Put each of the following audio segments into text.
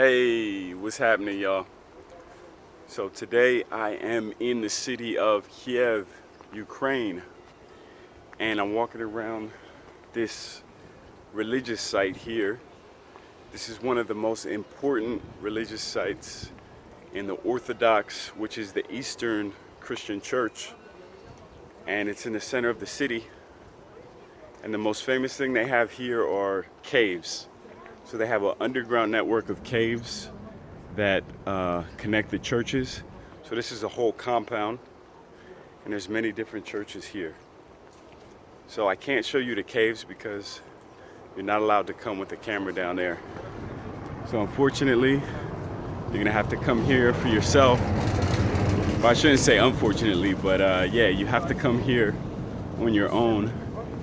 Hey, what's happening, y'all? So today I am in the city of Kiev, Ukraine, and I'm walking around this religious site here. This is one of the most important religious sites in the Orthodox, which is the Eastern Christian Church, and it's in the center of the city. And the most famous thing they have here are caves. So they have an underground network of caves that connect the churches. So this is a whole compound, and there's many different churches here. So I can't show you the caves because you're not allowed to come with the camera down there. So unfortunately, you're gonna have to come here for yourself. Well, I shouldn't say unfortunately, but yeah, you have to come here on your own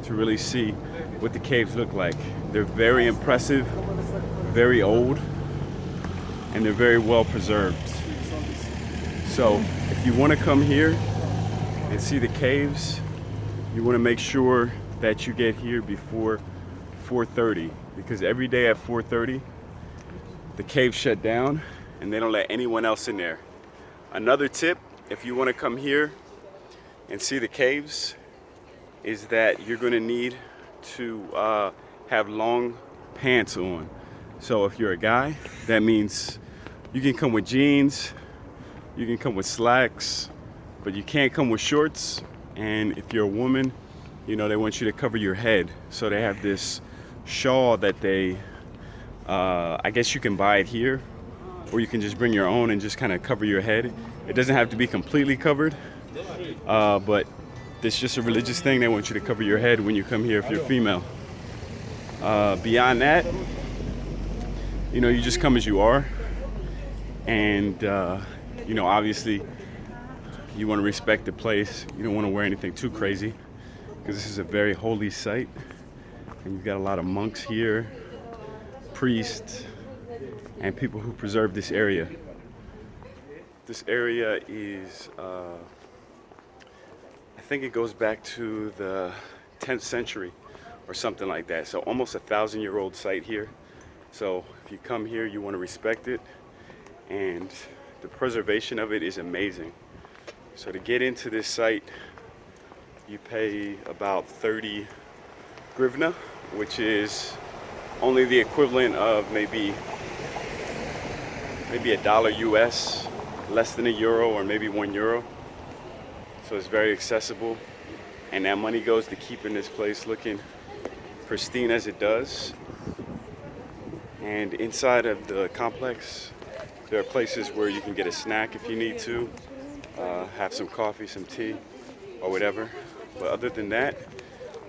to really see what the caves look like. They're very impressive, very old, and they're very well preserved. So if you want to come here and see the caves, you want to make sure that you get here before 4:30, because every day at 4:30 the caves shut down and they don't let anyone else in there. Another tip, if you want to come here and see the caves, is that you're going to need to have long pants on. So if you're a guy, that means you can come with jeans, you can come with slacks, but you can't come with shorts. And if you're a woman, you know, they want you to cover your head. So they have this shawl that they, I guess you can buy it here, or you can just bring your own and just kind of cover your head. It doesn't have to be completely covered, but it's just a religious thing. They want you to cover your head when you come here if you're female. Beyond that, you know, you just come as you are. And, you know, obviously you want to respect the place. You don't want to wear anything too crazy, because this is a very holy site. And you've got a lot of monks here, priests, and people who preserve this area. This area is, I think it goes back to the 10th century or something like that. So almost 1,000-year-old site here. So if you come here, you want to respect it, and the preservation of it is amazing. So to get into this site, you pay about 30 hryvnia, which is only the equivalent of maybe $1 US, less than €1 or maybe €1. So it's very accessible, and that money goes to keeping this place looking pristine as it does. And inside of the complex, there are places where you can get a snack if you need to, have some coffee, some tea, or whatever. But other than that,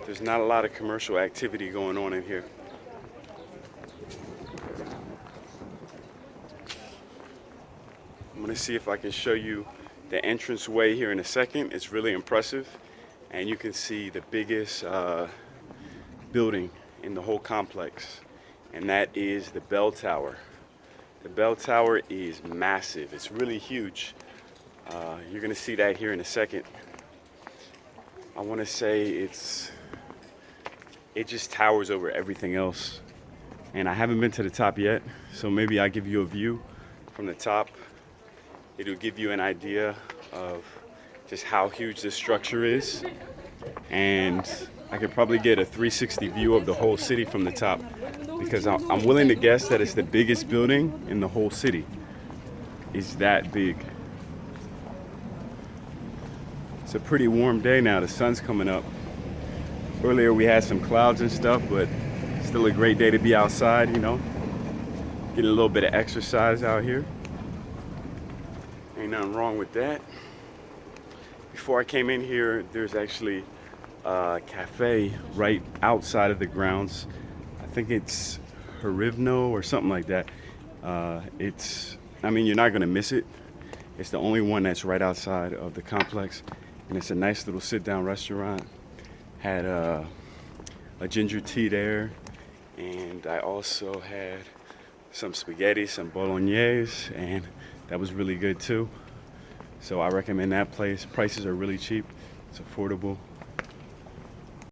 there's not a lot of commercial activity going on in here. I'm gonna see if I can show you the entranceway here in a second. It's really impressive, and you can see the biggest building in the whole complex, and that is the bell tower. The bell tower is massive. It's really huge. You're gonna see that here in a second. I want to say it just towers over everything else, and I haven't been to the top yet, so maybe I'll give you a view from the top. It'll give you an idea of just how huge this structure is, and I could probably get a 360 view of the whole city from the top, because I'm willing to guess that it's the biggest building in the whole city. It's that big. It's a pretty warm day now. The sun's coming up. Earlier we had some clouds and stuff, but still a great day to be outside, you know, getting a little bit of exercise out here. Ain't nothing wrong with that. Before I came in here, there's actually a cafe right outside of the grounds. I think it's Hryvnia or something like that. I mean, you're not gonna miss it. It's the only one that's right outside of the complex, and it's a nice little sit-down restaurant. Had a ginger tea there, and I also had some spaghetti, some bolognese, and that was really good too. So I recommend that place. Prices are really cheap. It's affordable.